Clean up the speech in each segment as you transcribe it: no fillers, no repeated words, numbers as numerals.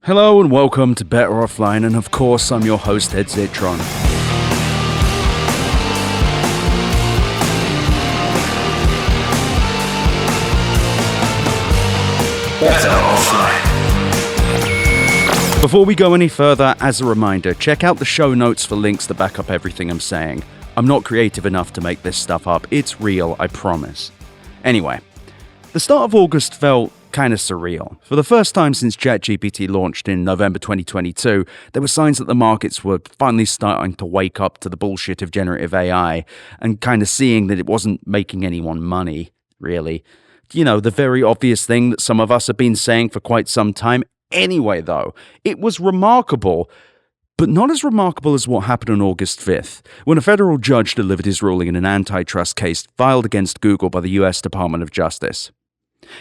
Hello and welcome to Better Offline, and of course I'm your host Ed Zitron. Better Offline. Before we go any further, as a reminder, check out the show notes for links that back up everything I'm saying. I'm not creative enough to make this stuff up. It's real, I promise. Anyway, the start of August felt kind of surreal. For the first time since ChatGPT launched in November 2022, there were signs that the markets were finally starting to wake up to the bullshit of generative AI and kind of seeing that it wasn't making anyone money, really. You know, the very obvious thing that some of us have been saying for quite some time. Anyway, though, it was remarkable, but not as remarkable as what happened on August 5th, when a federal judge delivered his ruling in an antitrust case filed against Google by the US Department of Justice.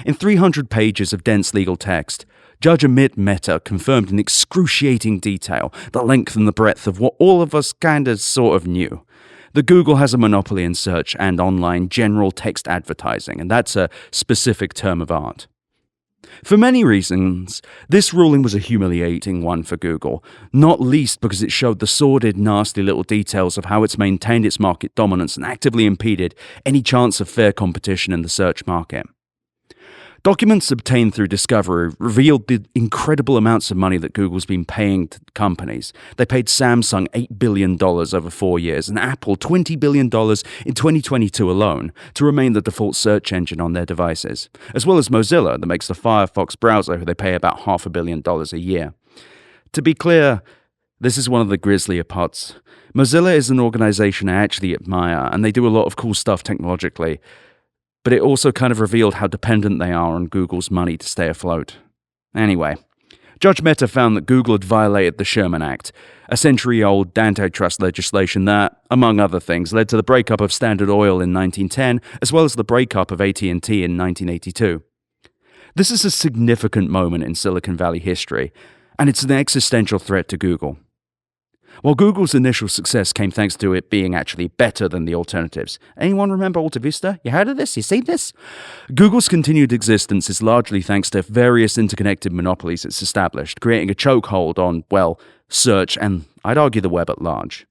In 300 pages of dense legal text, Judge Amit Mehta confirmed in excruciating detail the length and the breadth of what all of us sort of knew. That Google has a monopoly in search and online general text advertising, and that's a specific term of art. For many reasons, this ruling was a humiliating one for Google, not least because it showed the sordid, nasty little details of how it's maintained its market dominance and actively impeded any chance of fair competition in the search market. Documents obtained through discovery revealed the incredible amounts of money that Google's been paying to companies. They paid Samsung $8 billion over 4 years and Apple $20 billion in 2022 alone to remain the default search engine on their devices, as well as Mozilla that makes the Firefox browser, who they pay about $500 million a year. To be clear, this is one of the grislier parts. Mozilla is an organization I actually admire, and they do a lot of cool stuff technologically. But it also kind of revealed how dependent they are on Google's money to stay afloat. Anyway, Judge Mehta found that Google had violated the Sherman Act, a century-old antitrust legislation that, among other things, led to the breakup of Standard Oil in 1910, as well as the breakup of AT&T in 1982. This is a significant moment in Silicon Valley history, and it's an existential threat to Google. While Google's initial success came thanks to it being actually better than the alternatives. Anyone remember Alta Vista? You heard of this? You seen this? Google's continued existence is largely thanks to various interconnected monopolies it's established, creating a chokehold on, well, search and I'd argue the web at large.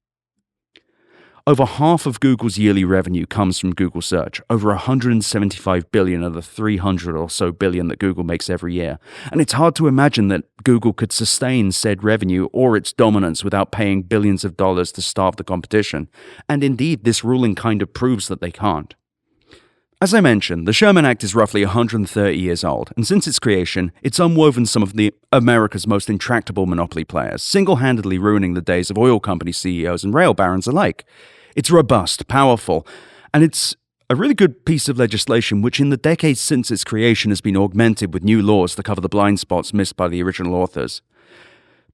Over half of Google's yearly revenue comes from Google Search, over 175 billion of the 300 or so billion that Google makes every year. And it's hard to imagine that Google could sustain said revenue or its dominance without paying billions of dollars to starve the competition. And indeed, this ruling kind of proves that they can't. As I mentioned, the Sherman Act is roughly 130 years old, and since its creation, it's unwoven some of America's most intractable monopoly players, single-handedly ruining the days of oil company CEOs and rail barons alike. It's robust, powerful, and it's a really good piece of legislation which in the decades since its creation has been augmented with new laws to cover the blind spots missed by the original authors.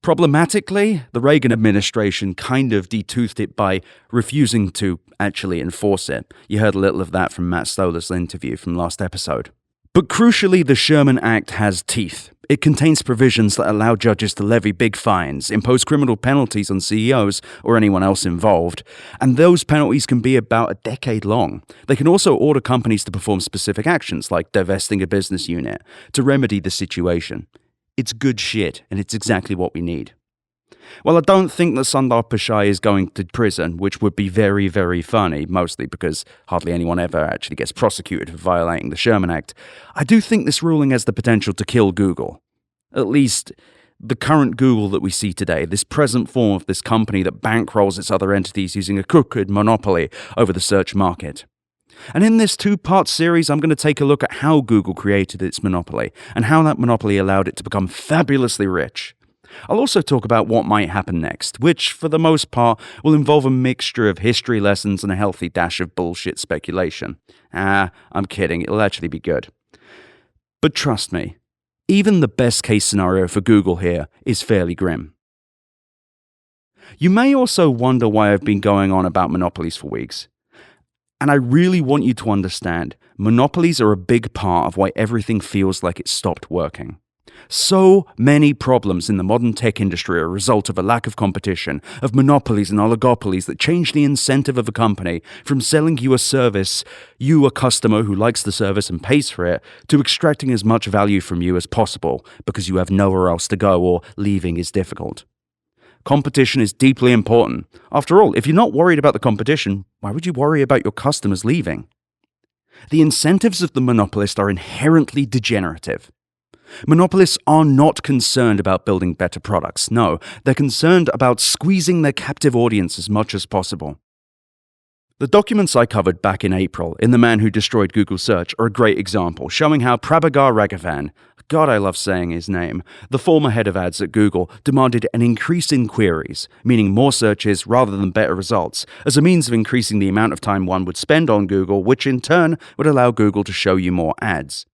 Problematically, the Reagan administration kind of detoothed it by refusing to actually enforce it. You heard a little of that from Matt Stoller's interview from last episode. But crucially, the Sherman Act has teeth. It contains provisions that allow judges to levy big fines, impose criminal penalties on CEOs or anyone else involved, and those penalties can be about a decade long. They can also order companies to perform specific actions, like divesting a business unit, to remedy the situation. It's good shit, and it's exactly what we need. Well, I don't think that Sundar Pichai is going to prison, which would be very, very funny, mostly because hardly anyone ever actually gets prosecuted for violating the Sherman Act. I do think this ruling has the potential to kill Google. At least, the current Google that we see today, this present form of this company that bankrolls its other entities using a crooked monopoly over the search market. And in this two-part series, I'm going to take a look at how Google created its monopoly, and how that monopoly allowed it to become fabulously rich. I'll also talk about what might happen next, which, for the most part, will involve a mixture of history lessons and a healthy dash of bullshit speculation. I'm kidding, it'll actually be good. But trust me, even the best-case scenario for Google here is fairly grim. You may also wonder why I've been going on about monopolies for weeks. And I really want you to understand, monopolies are a big part of why everything feels like it stopped working. So many problems in the modern tech industry are a result of a lack of competition, of monopolies and oligopolies that change the incentive of a company from selling you a service, you a customer who likes the service and pays for it, to extracting as much value from you as possible because you have nowhere else to go or leaving is difficult. Competition is deeply important. After all, if you're not worried about the competition, why would you worry about your customers leaving? The incentives of the monopolist are inherently degenerative. Monopolists are not concerned about building better products. No, they're concerned about squeezing their captive audience as much as possible. The documents I covered back in April in The Man Who Destroyed Google Search are a great example, showing how Prabhagar Raghavan, God I love saying his name, the former head of ads at Google, demanded an increase in queries, meaning more searches rather than better results, as a means of increasing the amount of time one would spend on Google, which in turn would allow Google to show you more ads.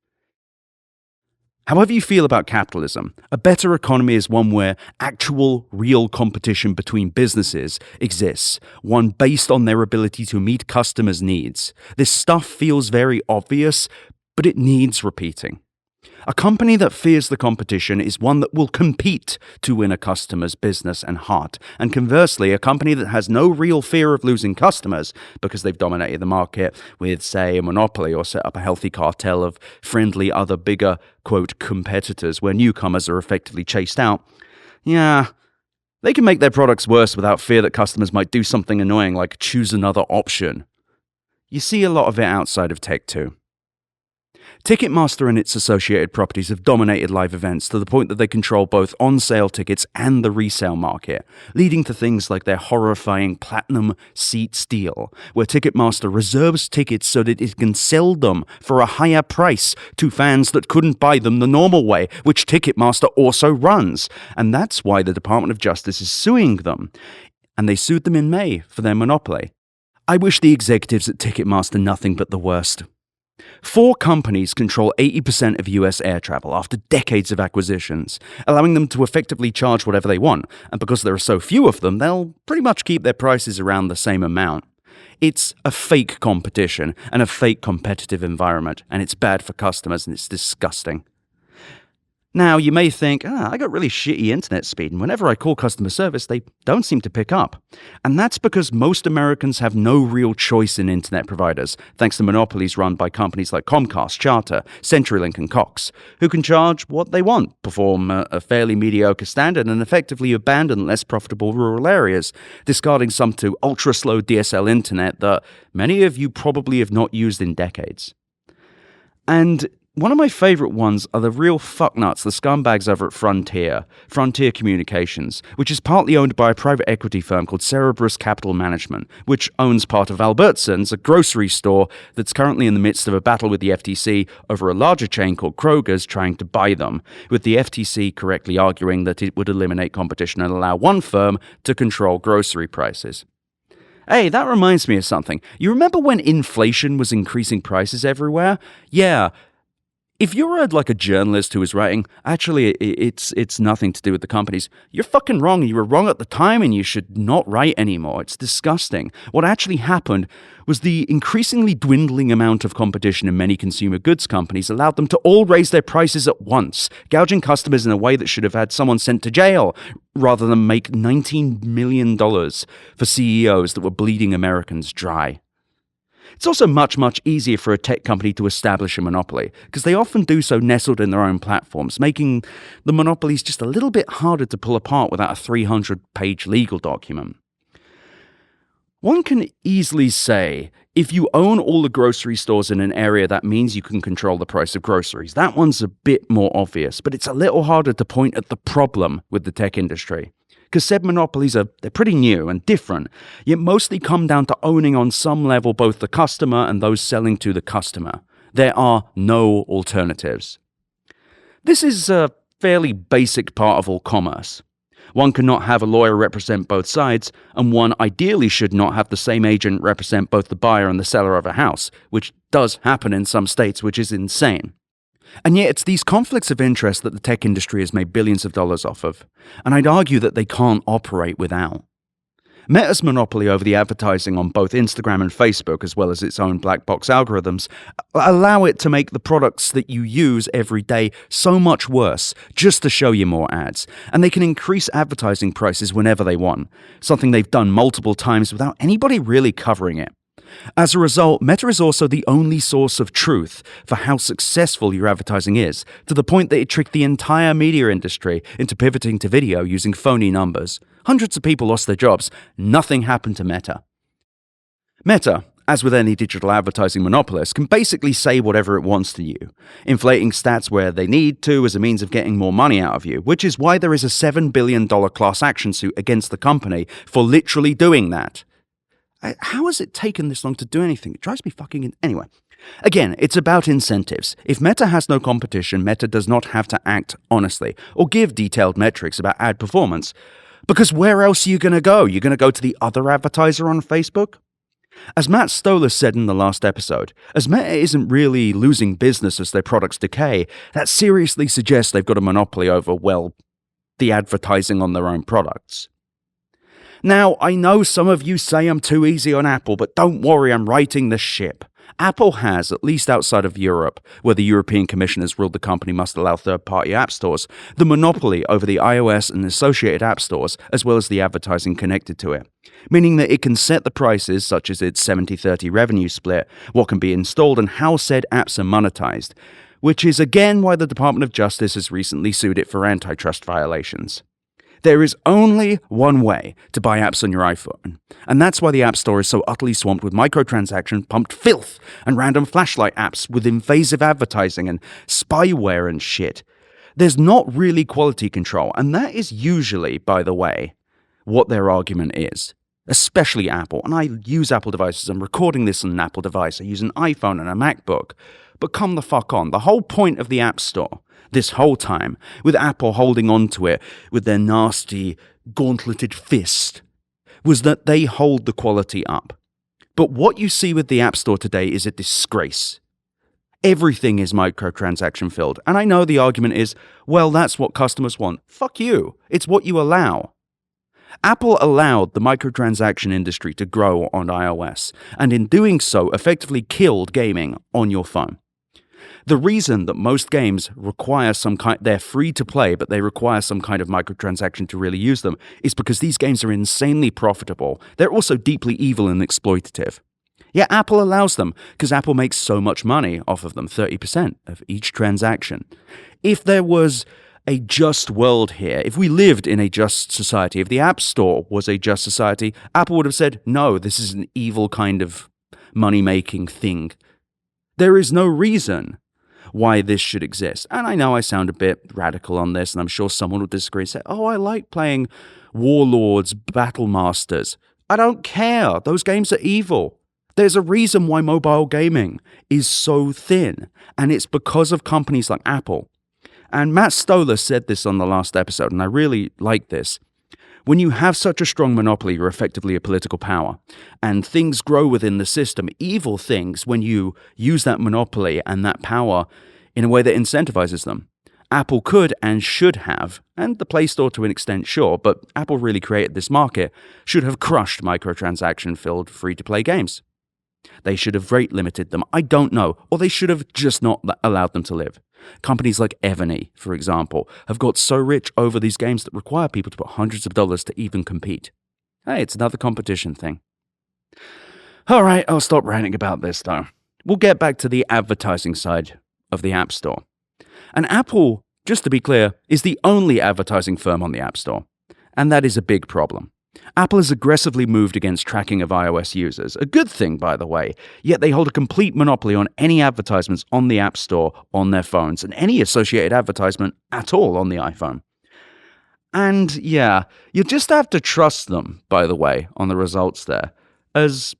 However you feel about capitalism, a better economy is one where actual, real competition between businesses exists, one based on their ability to meet customers' needs. This stuff feels very obvious, but it needs repeating. A company that fears the competition is one that will compete to win a customer's business and heart. And conversely, a company that has no real fear of losing customers because they've dominated the market with, say, a monopoly or set up a healthy cartel of friendly other bigger, quote, competitors where newcomers are effectively chased out, yeah, they can make their products worse without fear that customers might do something annoying like choose another option. You see a lot of it outside of tech too. Ticketmaster and its associated properties have dominated live events to the point that they control both on-sale tickets and the resale market, leading to things like their horrifying platinum seats deal, where Ticketmaster reserves tickets so that it can sell them for a higher price to fans that couldn't buy them the normal way, which Ticketmaster also runs. And that's why the Department of Justice is suing them. And they sued them in May for their monopoly. I wish the executives at Ticketmaster nothing but the worst. 4 companies control 80% of US air travel after decades of acquisitions, allowing them to effectively charge whatever they want, and because there are so few of them, they'll pretty much keep their prices around the same amount. It's a fake competition and a fake competitive environment, and it's bad for customers and it's disgusting. Now, you may think, I got really shitty internet speed, and whenever I call customer service, they don't seem to pick up. And that's because most Americans have no real choice in internet providers, thanks to monopolies run by companies like Comcast, Charter, CenturyLink, and Cox, who can charge what they want, perform a fairly mediocre standard, and effectively abandon less profitable rural areas, discarding some to ultra-slow DSL internet that many of you probably have not used in decades. And one of my favorite ones are the real fucknuts, the scumbags over at Frontier Communications, which is partly owned by a private equity firm called Cerberus Capital Management, which owns part of Albertsons, a grocery store that's currently in the midst of a battle with the FTC over a larger chain called Kroger's trying to buy them, with the FTC correctly arguing that it would eliminate competition and allow one firm to control grocery prices. Hey, that reminds me of something. You remember when inflation was increasing prices everywhere? Yeah. If you're a journalist who is writing, actually, it's nothing to do with the companies, you're fucking wrong. You were wrong at the time and you should not write anymore. It's disgusting. What actually happened was the increasingly dwindling amount of competition in many consumer goods companies allowed them to all raise their prices at once, gouging customers in a way that should have had someone sent to jail, rather than make $19 million for CEOs that were bleeding Americans dry. It's also much, much easier for a tech company to establish a monopoly, because they often do so nestled in their own platforms, making the monopolies just a little bit harder to pull apart without a 300-page legal document. One can easily say, if you own all the grocery stores in an area, that means you can control the price of groceries. That one's a bit more obvious, but it's a little harder to point at the problem with the tech industry. Because said monopolies they're pretty new and different, yet mostly come down to owning on some level both the customer and those selling to the customer. There are no alternatives. This is a fairly basic part of all commerce. One cannot have a lawyer represent both sides, and one ideally should not have the same agent represent both the buyer and the seller of a house, which does happen in some states, which is insane. And yet it's these conflicts of interest that the tech industry has made billions of dollars off of, and I'd argue that they can't operate without. Meta's monopoly over the advertising on both Instagram and Facebook, as well as its own black box algorithms, allow it to make the products that you use every day so much worse just to show you more ads. And they can increase advertising prices whenever they want, something they've done multiple times without anybody really covering it. As a result, Meta is also the only source of truth for how successful your advertising is, to the point that it tricked the entire media industry into pivoting to video using phony numbers. Hundreds of people lost their jobs. Nothing happened to Meta. Meta, as with any digital advertising monopolist, can basically say whatever it wants to you, inflating stats where they need to as a means of getting more money out of you, which is why there is a $7 billion class action suit against the company for literally doing that. How has it taken this long to do anything? It drives me fucking Anyway, again, it's about incentives. If Meta has no competition, Meta does not have to act honestly or give detailed metrics about ad performance. Because where else are you going to go? You're going to go to the other advertiser on Facebook? As Matt Stoller said in the last episode, as Meta isn't really losing business as their products decay, that seriously suggests they've got a monopoly over, well, the advertising on their own products. Now, I know some of you say I'm too easy on Apple, but don't worry, I'm righting the ship. Apple has, at least outside of Europe, where the European Commission has ruled the company must allow third-party app stores, the monopoly over the iOS and associated app stores, as well as the advertising connected to it, meaning that it can set the prices, such as its 70-30 revenue split, what can be installed, and how said apps are monetized, which is again why the Department of Justice has recently sued it for antitrust violations. There is only one way to buy apps on your iPhone, and that's why the App Store is so utterly swamped with microtransaction, pumped filth, and random flashlight apps with invasive advertising and spyware and shit. There's not really quality control, and that is usually, by the way, what their argument is. Especially Apple, and I use Apple devices. I'm recording this on an Apple device. I use an iPhone and a MacBook. But come the fuck on. The whole point of the App Store, this whole time, with Apple holding on to it with their nasty, gauntleted fist, was that they hold the quality up. But what you see with the App Store today is a disgrace. Everything is microtransaction filled. And I know the argument is, well, that's what customers want. Fuck you. It's what you allow. Apple allowed the microtransaction industry to grow on iOS, and in doing so effectively killed gaming on your phone. The reason that most games require they're free to play, but they require some kind of microtransaction to really use them, is because these games are insanely profitable. They're also deeply evil and exploitative. Yet Apple allows them, because Apple makes so much money off of them, 30% of each transaction. If there was a just world here, if we lived in a just society, if the App Store was a just society, Apple would have said, no, this is an evil kind of money-making thing. There is no reason why this should exist. And I know I sound a bit radical on this, and I'm sure someone will disagree and say, oh, I like playing Warlords, Battle Masters. I don't care. Those games are evil. There's a reason why mobile gaming is so thin, and it's because of companies like Apple. And Matt Stoller said this on the last episode, and I really like this. When you have such a strong monopoly, you're effectively a political power, and things grow within the system, evil things, when you use that monopoly and that power in a way that incentivizes them. Apple could and should have, and the Play Store to an extent, sure, but Apple really created this market, should have crushed microtransaction-filled free-to-play games. They should have rate limited them, I don't know, or they should have just not allowed them to live. Companies like Evany, for example, have got so rich over these games that require people to put hundreds of dollars to even compete. Hey, it's another competition thing. Alright, I'll stop ranting about this though. We'll get back to the advertising side of the App Store. And Apple, just to be clear, is the only advertising firm on the App Store. And that is a big problem. Apple has aggressively moved against tracking of iOS users, a good thing, by the way, yet they hold a complete monopoly on any advertisements on the App Store on their phones, and any associated advertisement at all on the iPhone. And yeah, you just have to trust them, by the way, on the results there, as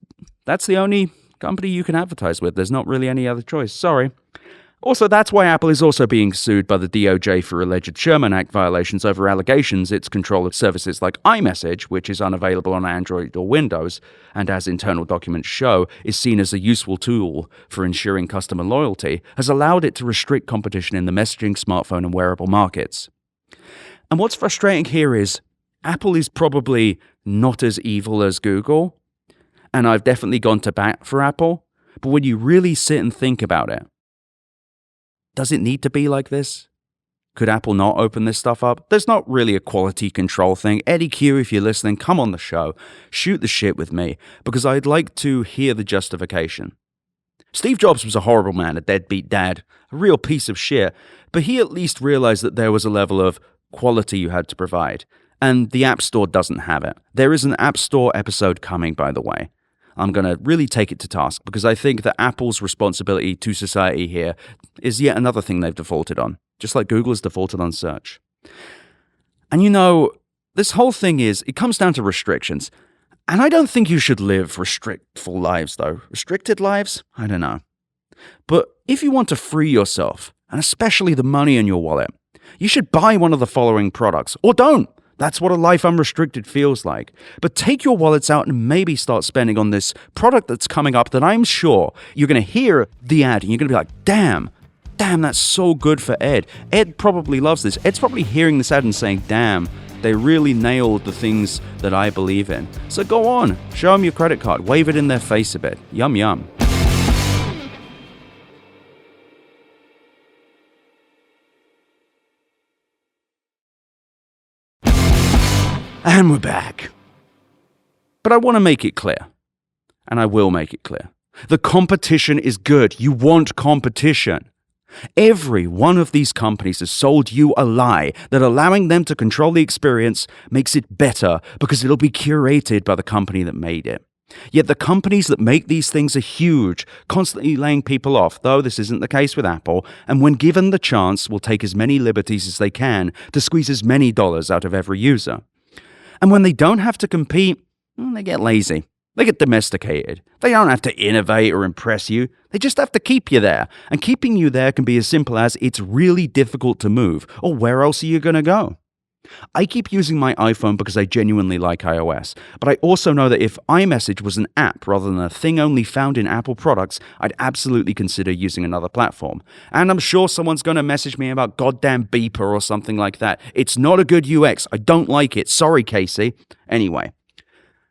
that's the only company you can advertise with. There's not really any other choice, sorry. Also, that's why Apple is also being sued by the DOJ for alleged Sherman Act violations over allegations its control of services like iMessage, which is unavailable on Android or Windows, and as internal documents show, is seen as a useful tool for ensuring customer loyalty, has allowed it to restrict competition in the messaging, smartphone, and wearable markets. And what's frustrating here is Apple is probably not as evil as Google, and I've definitely gone to bat for Apple. But when you really sit and think about it, does it need to be like this? Could Apple not open this stuff up? There's not really a quality control thing. Eddie Q, if you're listening, come on the show. Shoot the shit with me, because I'd like to hear the justification. Steve Jobs was a horrible man, a deadbeat dad, a real piece of shit, but he at least realized that there was a level of quality you had to provide, and the App Store doesn't have it. There is an App Store episode coming, by the way. I'm going to really take it to task, because I think that Apple's responsibility to society here is yet another thing they've defaulted on, just like Google has defaulted on search. And this whole thing it comes down to restrictions. And I don't think you should live restrictful lives, though. Restricted lives? I don't know. But if you want to free yourself, and especially the money in your wallet, you should buy one of the following products. Or don't. That's what a life unrestricted feels like. But take your wallets out and maybe start spending on this product that's coming up that I'm sure you're going to hear the ad and you're going to be like, damn, that's so good for Ed. Ed probably loves this. Ed's probably hearing this ad and saying, damn, they really nailed the things that I believe in. So go on, show them your credit card, wave it in their face a bit. Yum, yum. And we're back. But I want to make it clear, and I will make it clear. The competition is good. You want competition. Every one of these companies has sold you a lie that allowing them to control the experience makes it better because it'll be curated by the company that made it. Yet the companies that make these things are huge, constantly laying people off, though this isn't the case with Apple, and when given the chance will take as many liberties as they can to squeeze as many dollars out of every user. And when they don't have to compete, they get lazy. They get domesticated. They don't have to innovate or impress you. They just have to keep you there. And keeping you there can be as simple as it's really difficult to move, or where else are you going to go? I keep using my iPhone because I genuinely like iOS, but I also know that if iMessage was an app rather than a thing only found in Apple products, I'd absolutely consider using another platform. And I'm sure someone's going to message me about goddamn Beeper or something like that. It's not a good UX. I don't like it. Sorry, Casey. Anyway.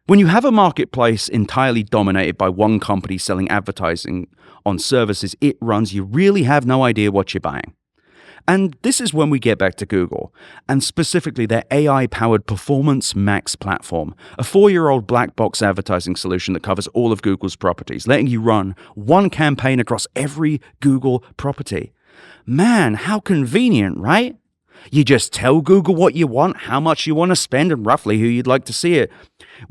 When you have a marketplace entirely dominated by one company selling advertising on services it runs, you really have no idea what you're buying. And this is when we get back to Google, and specifically their AI-powered Performance Max platform, a 4-year-old black box advertising solution that covers all of Google's properties, letting you run one campaign across every Google property. Man, how convenient, right? You just tell Google what you want, how much you want to spend, and roughly who you'd like to see it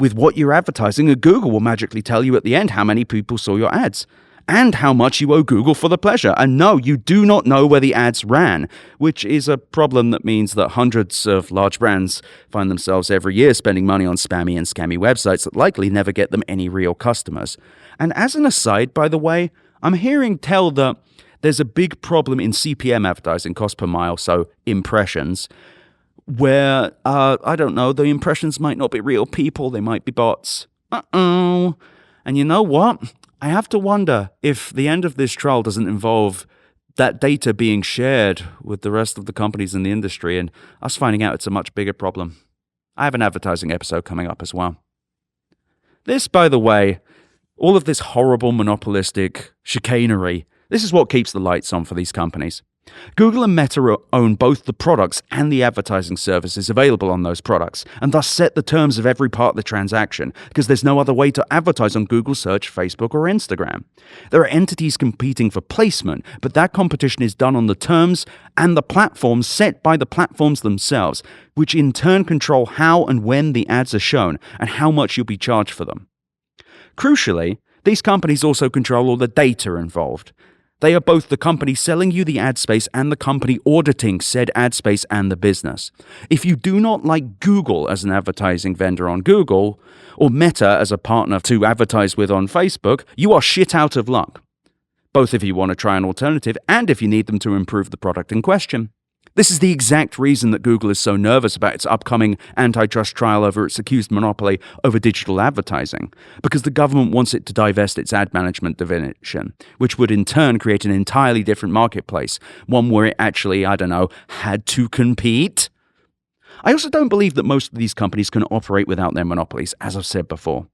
with what you're advertising, and Google will magically tell you at the end how many people saw your ads and how much you owe Google for the pleasure. And no, you do not know where the ads ran, which is a problem that means that hundreds of large brands find themselves every year spending money on spammy and scammy websites that likely never get them any real customers. And as an aside, by the way, I'm hearing tell that there's a big problem in CPM advertising, cost per mile, so impressions, where, I don't know, the impressions might not be real people, they might be bots. Uh-oh. And you know what? I have to wonder if the end of this trial doesn't involve that data being shared with the rest of the companies in the industry and us finding out it's a much bigger problem. I have an advertising episode coming up as well. This, by the way, all of this horrible monopolistic chicanery, this is what keeps the lights on for these companies. Google and Meta own both the products and the advertising services available on those products, and thus set the terms of every part of the transaction, because there's no other way to advertise on Google Search, Facebook, or Instagram. There are entities competing for placement, but that competition is done on the terms and the platforms set by the platforms themselves, which in turn control how and when the ads are shown and how much you'll be charged for them. Crucially, these companies also control all the data involved. They are both the company selling you the ad space and the company auditing said ad space and the business. If you do not like Google as an advertising vendor on Google, or Meta as a partner to advertise with on Facebook, you are shit out of luck. Both if you want to try an alternative and if you need them to improve the product in question. This is the exact reason that Google is so nervous about its upcoming antitrust trial over its accused monopoly over digital advertising, because the government wants it to divest its ad management division, which would in turn create an entirely different marketplace, one where it actually, had to compete. I also don't believe that most of these companies can operate without their monopolies, as I've said before.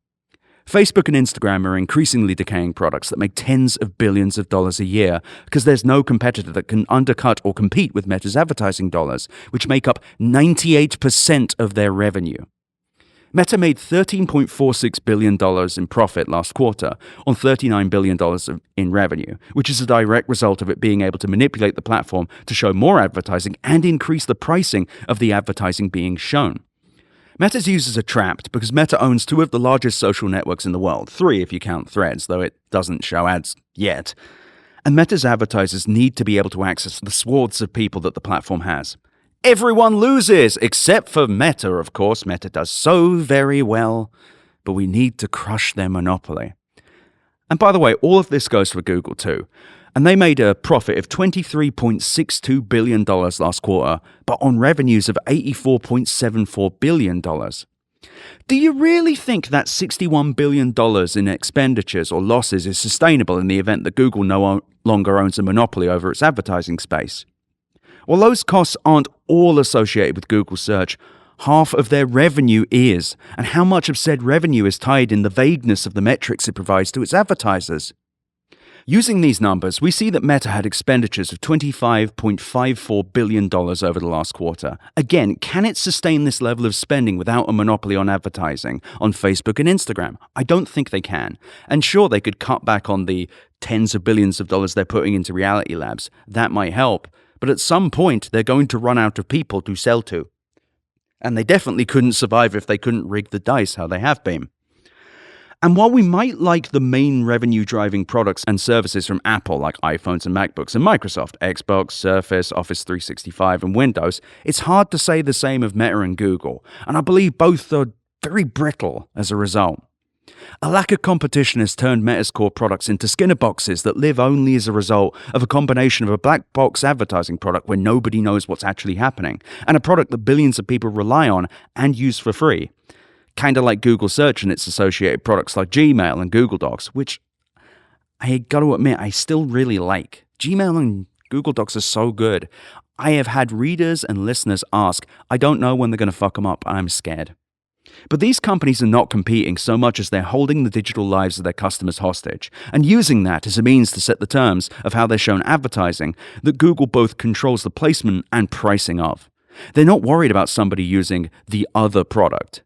Facebook and Instagram are increasingly decaying products that make tens of billions of dollars a year because there's no competitor that can undercut or compete with Meta's advertising dollars, which make up 98% of their revenue. Meta made $13.46 billion in profit last quarter on $39 billion in revenue, which is a direct result of it being able to manipulate the platform to show more advertising and increase the pricing of the advertising being shown. Meta's users are trapped because Meta owns two of the largest social networks in the world, 3 if you count Threads, though it doesn't show ads yet. And Meta's advertisers need to be able to access the swaths of people that the platform has. Everyone loses, except for Meta, of course. Meta does so very well, but we need to crush their monopoly. And by the way, all of this goes for Google too. And they made a profit of $23.62 billion last quarter, but on revenues of $84.74 billion. Do you really think that $61 billion in expenditures or losses is sustainable in the event that Google no longer owns a monopoly over its advertising space? Well, those costs aren't all associated with Google search. Half of their revenue is, and how much of said revenue is tied in the vagueness of the metrics it provides to its advertisers. Using these numbers, we see that Meta had expenditures of $25.54 billion over the last quarter. Again, can it sustain this level of spending without a monopoly on advertising on Facebook and Instagram? I don't think they can. And sure, they could cut back on the tens of billions of dollars they're putting into reality labs. That might help. But at some point, they're going to run out of people to sell to. And they definitely couldn't survive if they couldn't rig the dice how they have been. And while we might like the main revenue-driving products and services from Apple, like iPhones and MacBooks, and Microsoft, Xbox, Surface, Office 365, and Windows, it's hard to say the same of Meta and Google, and I believe both are very brittle as a result. A lack of competition has turned Meta's core products into Skinner boxes that live only as a result of a combination of a black box advertising product where nobody knows what's actually happening, and a product that billions of people rely on and use for free. Kind of like Google Search and its associated products like Gmail and Google Docs, which I got to admit I still really like. Gmail and Google Docs are so good. I have had readers and listeners ask, I don't know when they're going to fuck them up, and I'm scared. But these companies are not competing so much as they're holding the digital lives of their customers hostage, and using that as a means to set the terms of how they're shown advertising that Google both controls the placement and pricing of. They're not worried about somebody using the other product.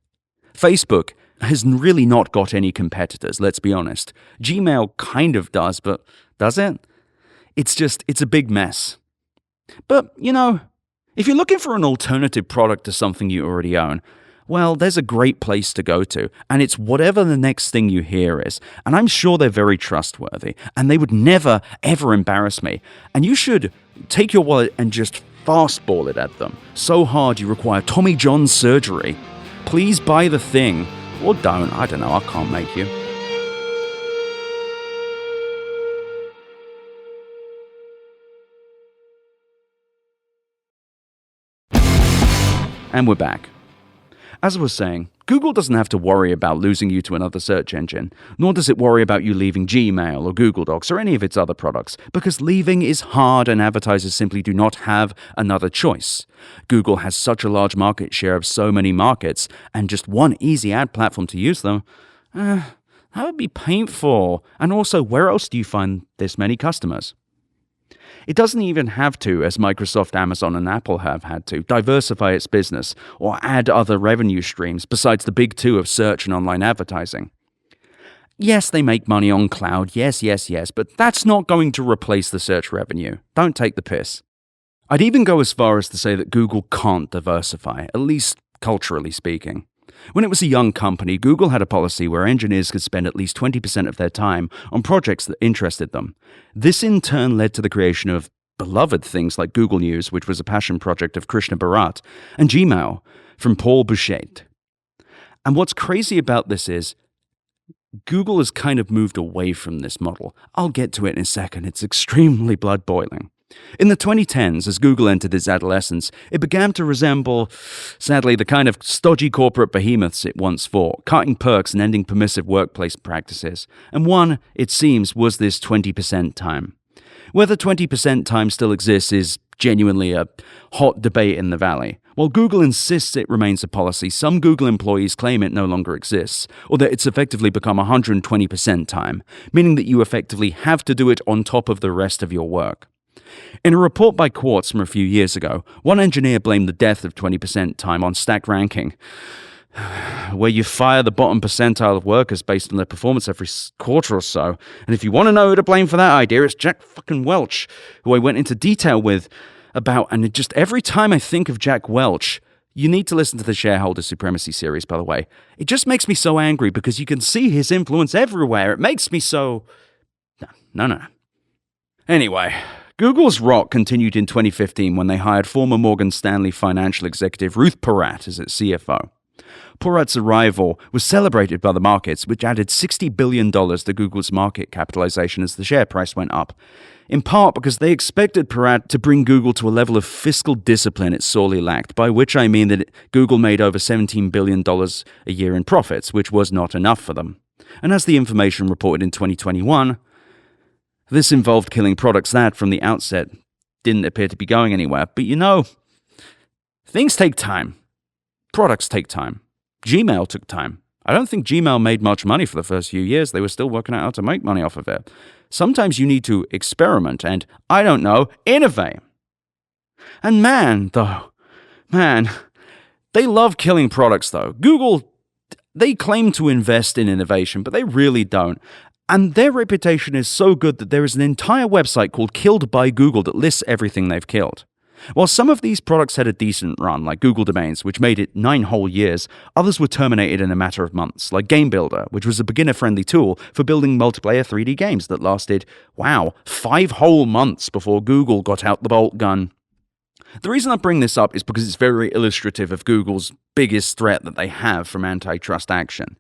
Facebook has really not got any competitors, let's be honest. Gmail kind of does, but does it? It's a big mess. But, if you're looking for an alternative product to something you already own, well, there's a great place to go to, and it's whatever the next thing you hear is. And I'm sure they're very trustworthy, and they would never, ever embarrass me. And you should take your wallet and just fastball it at them. So hard you require Tommy John surgery. Please buy the thing. Or don't. I don't know. I can't make you. And we're back. As I was saying, Google doesn't have to worry about losing you to another search engine, nor does it worry about you leaving Gmail or Google Docs or any of its other products, because leaving is hard and advertisers simply do not have another choice. Google has such a large market share of so many markets, and just one easy ad platform to use them, that would be painful. And also, where else do you find this many customers? It doesn't even have to, as Microsoft, Amazon, and Apple have had to, diversify its business or add other revenue streams besides the big two of search and online advertising. Yes, they make money on cloud, yes, but that's not going to replace the search revenue. Don't take the piss. I'd even go as far as to say that Google can't diversify, at least culturally speaking. When it was a young company, Google had a policy where engineers could spend at least 20% of their time on projects that interested them. This in turn led to the creation of beloved things like Google News, which was a passion project of Krishna Bharat, and Gmail from Paul Bouchet. And what's crazy about this is Google has kind of moved away from this model. I'll get to it in a second. It's extremely blood-boiling. In the 2010s, as Google entered its adolescence, it began to resemble, sadly, the kind of stodgy corporate behemoths it once fought, cutting perks and ending permissive workplace practices. And one, it seems, was this 20% time. Whether 20% time still exists is genuinely a hot debate in the Valley. While Google insists it remains a policy, some Google employees claim it no longer exists, or that it's effectively become 120% time, meaning that you effectively have to do it on top of the rest of your work. In a report by Quartz from a few years ago, one engineer blamed the death of 20% time on stack ranking, where you fire the bottom percentile of workers based on their performance every quarter or so. And if you want to know who to blame for that idea, it's Jack fucking Welch, who I went into detail with about, and just every time I think of Jack Welch, you need to listen to the Shareholder Supremacy series, by the way. It just makes me so angry because you can see his influence everywhere. It makes me so... No. Anyway, Google's rot continued in 2015 when they hired former Morgan Stanley financial executive Ruth Porat as its CFO. Porat's arrival was celebrated by the markets, which added $60 billion to Google's market capitalization as the share price went up, in part because they expected Porat to bring Google to a level of fiscal discipline it sorely lacked, by which I mean that Google made over $17 billion a year in profits, which was not enough for them. And as the information reported in 2021, this involved killing products that, from the outset, didn't appear to be going anywhere. But you know, things take time. Products take time. Gmail took time. I don't think Gmail made much money for the first few years. They were still working out how to make money off of it. Sometimes you need to experiment and, I don't know, innovate. And man, they love killing products though. Google, they claim to invest in innovation, but they really don't. And their reputation is so good that there is an entire website called Killed by Google that lists everything they've killed. While some of these products had a decent run, like Google Domains, which made it 9 whole years, others were terminated in a matter of months, like Game Builder, which was a beginner-friendly tool for building multiplayer 3D games that lasted, 5 whole months before Google got out the bolt gun. The reason I bring this up is because it's very illustrative of Google's biggest threat that they have from antitrust action.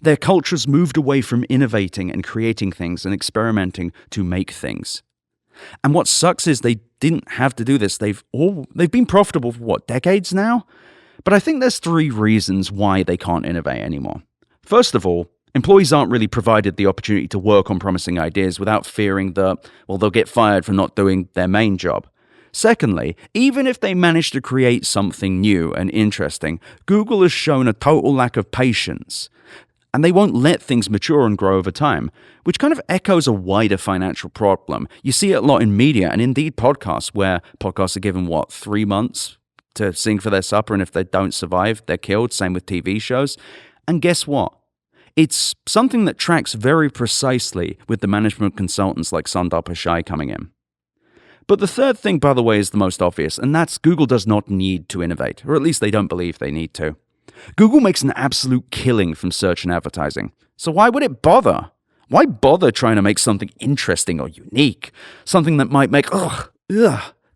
Their culture's moved away from innovating and creating things and experimenting to make things. And what sucks is they didn't have to do this. They've been profitable for, decades now? But I think there's 3 reasons why they can't innovate anymore. First of all, employees aren't really provided the opportunity to work on promising ideas without fearing that, they'll get fired for not doing their main job. Secondly, even if they manage to create something new and interesting, Google has shown a total lack of patience. And they won't let things mature and grow over time, which kind of echoes a wider financial problem. You see it a lot in media and indeed podcasts, where podcasts are given, 3 months to sing for their supper, and if they don't survive, they're killed. Same with TV shows. And guess what? It's something that tracks very precisely with the management consultants like Sundar Pichai coming in. But the third thing, by the way, is the most obvious, and that's Google does not need to innovate, or at least they don't believe they need to. Google makes an absolute killing from search and advertising. So why would it bother? Why bother trying to make something interesting or unique? Something that might make,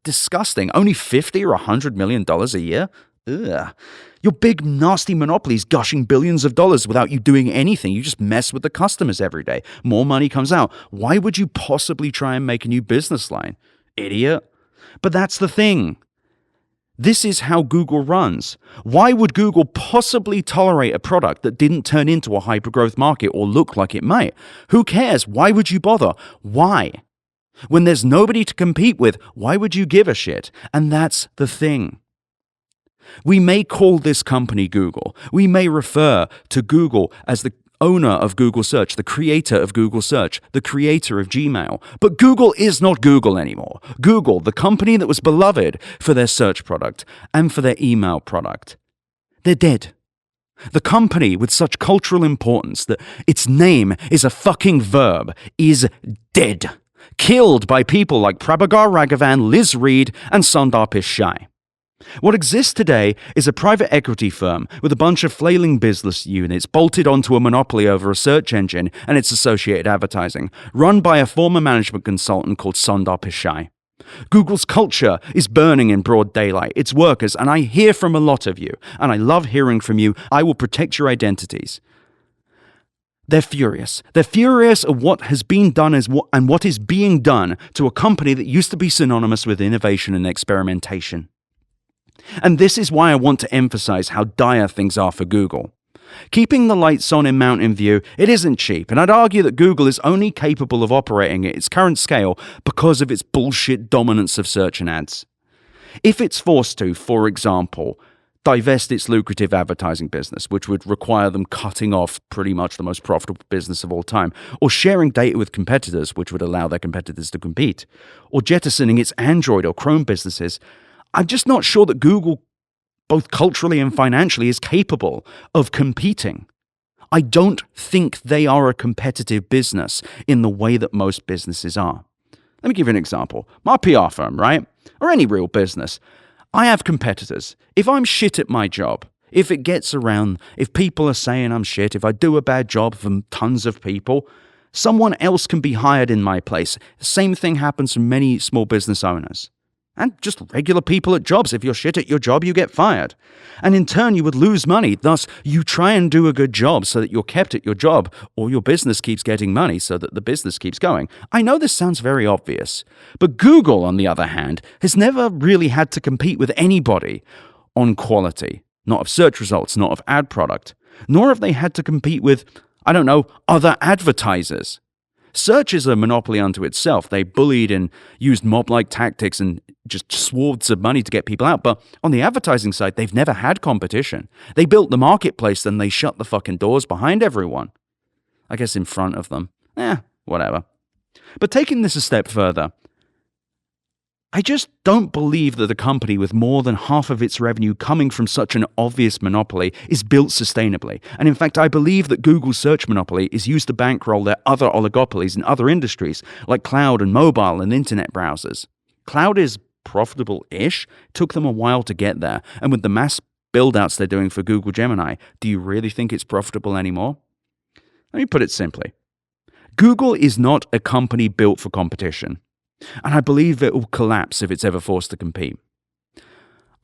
disgusting. Only $50 or $100 million a year? Your big, nasty monopolies gushing billions of dollars without you doing anything. You just mess with the customers every day. More money comes out. Why would you possibly try and make a new business line? Idiot. But that's the thing. This is how Google runs. Why would Google possibly tolerate a product that didn't turn into a hyper-growth market or look like it might? Who cares? Why would you bother? Why? When there's nobody to compete with, why would you give a shit? And that's the thing. We may call this company Google. We may refer to Google as the owner of Google Search, the creator of Google Search, the creator of Gmail. But Google is not Google anymore. Google, the company that was beloved for their search product and for their email product, they're dead. The company with such cultural importance that its name is a fucking verb is dead. Killed by people like Prabhakar Raghavan, Liz Reed, and Sundar Pichai. What exists today is a private equity firm with a bunch of flailing business units bolted onto a monopoly over a search engine and its associated advertising, run by a former management consultant called Sundar Pichai. Google's culture is burning in broad daylight. Its workers, and I hear from a lot of you, and I love hearing from you. I will protect your identities. They're furious. They're furious at what has been done and what is being done to a company that used to be synonymous with innovation and experimentation. And this is why I want to emphasize how dire things are for Google. Keeping the lights on in Mountain View, it isn't cheap, and I'd argue that Google is only capable of operating at its current scale because of its bullshit dominance of search and ads. If it's forced to, for example, divest its lucrative advertising business, which would require them cutting off pretty much the most profitable business of all time, or sharing data with competitors, which would allow their competitors to compete, or jettisoning its Android or Chrome businesses, I'm just not sure that Google, both culturally and financially, is capable of competing. I don't think they are a competitive business in the way that most businesses are. Let me give you an example. My PR firm, right? Or any real business. I have competitors. If I'm shit at my job, if it gets around, if people are saying I'm shit, if I do a bad job for tons of people, someone else can be hired in my place. The same thing happens for many small business owners. And just regular people at jobs. If you're shit at your job, you get fired. And in turn, you would lose money. Thus, you try and do a good job so that you're kept at your job, or your business keeps getting money so that the business keeps going. I know this sounds very obvious, but Google, on the other hand, has never really had to compete with anybody on quality. Not of search results, not of ad product. Nor have they had to compete with, other advertisers. Search is a monopoly unto itself. They bullied and used mob-like tactics and just swaths of money to get people out. But on the advertising side, they've never had competition. They built the marketplace, then they shut the fucking doors behind everyone. I guess in front of them. Whatever. But taking this a step further, I just don't believe that a company with more than half of its revenue coming from such an obvious monopoly is built sustainably. And in fact, I believe that Google's search monopoly is used to bankroll their other oligopolies in other industries, like cloud and mobile and internet browsers. Cloud is profitable-ish. Took them a while to get there. And with the mass build-outs they're doing for Google Gemini, do you really think it's profitable anymore? Let me put it simply. Google is not a company built for competition. And I believe it will collapse if it's ever forced to compete.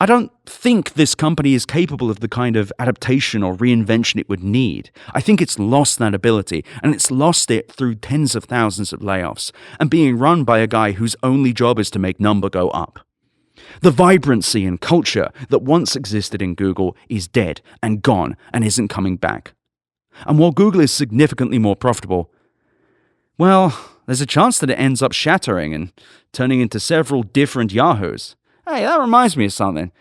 I don't think this company is capable of the kind of adaptation or reinvention it would need. I think it's lost that ability, and it's lost it through tens of thousands of layoffs, and being run by a guy whose only job is to make number go up. The vibrancy and culture that once existed in Google is dead and gone and isn't coming back. And while Google is significantly more profitable, well, there's a chance that it ends up shattering and turning into several different Yahoos. Hey, that reminds me of something.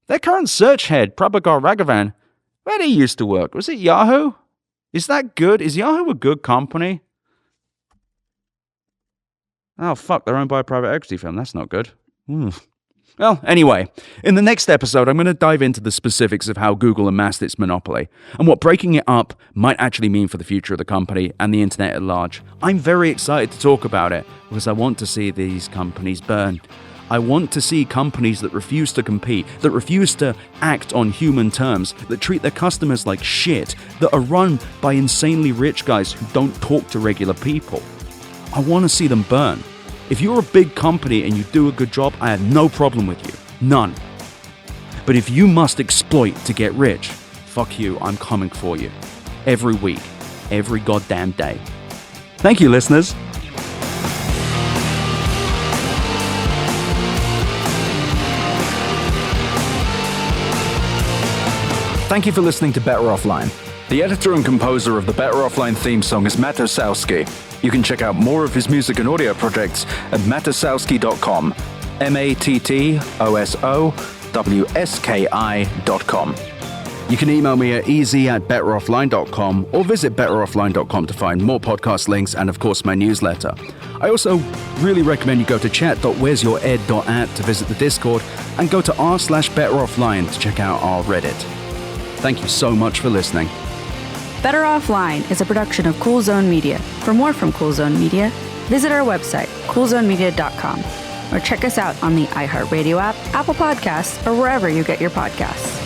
Their current search head, Prabhakar Raghavan, where did he used to work? Was it Yahoo? Is that good? Is Yahoo a good company? Oh, fuck, they're owned by a private equity firm. That's not good. Well, anyway, in the next episode, I'm going to dive into the specifics of how Google amassed its monopoly and what breaking it up might actually mean for the future of the company and the internet at large. I'm very excited to talk about it because I want to see these companies burn. I want to see companies that refuse to compete, that refuse to act on human terms, that treat their customers like shit, that are run by insanely rich guys who don't talk to regular people. I want to see them burn. If you're a big company and you do a good job, I have no problem with you. None. But if you must exploit to get rich, fuck you, I'm coming for you. Every week. Every goddamn day. Thank you, listeners. Thank you for listening to Better Offline. The editor and composer of the Better Offline theme song is Matt Osowski. You can check out more of his music and audio projects at matosowski.com. MATTOSOWSKI.com. You can email me at easy@betteroffline.com or visit betteroffline.com to find more podcast links and, of course, my newsletter. I also really recommend you go to chat.wheresyouרד.at to visit the Discord and go to r/betteroffline to check out our Reddit. Thank you so much for listening. Better Offline is a production of Cool Zone Media. For more from Cool Zone Media, visit our website, coolzonemedia.com, or check us out on the iHeart Radio app, Apple Podcasts, or wherever you get your podcasts.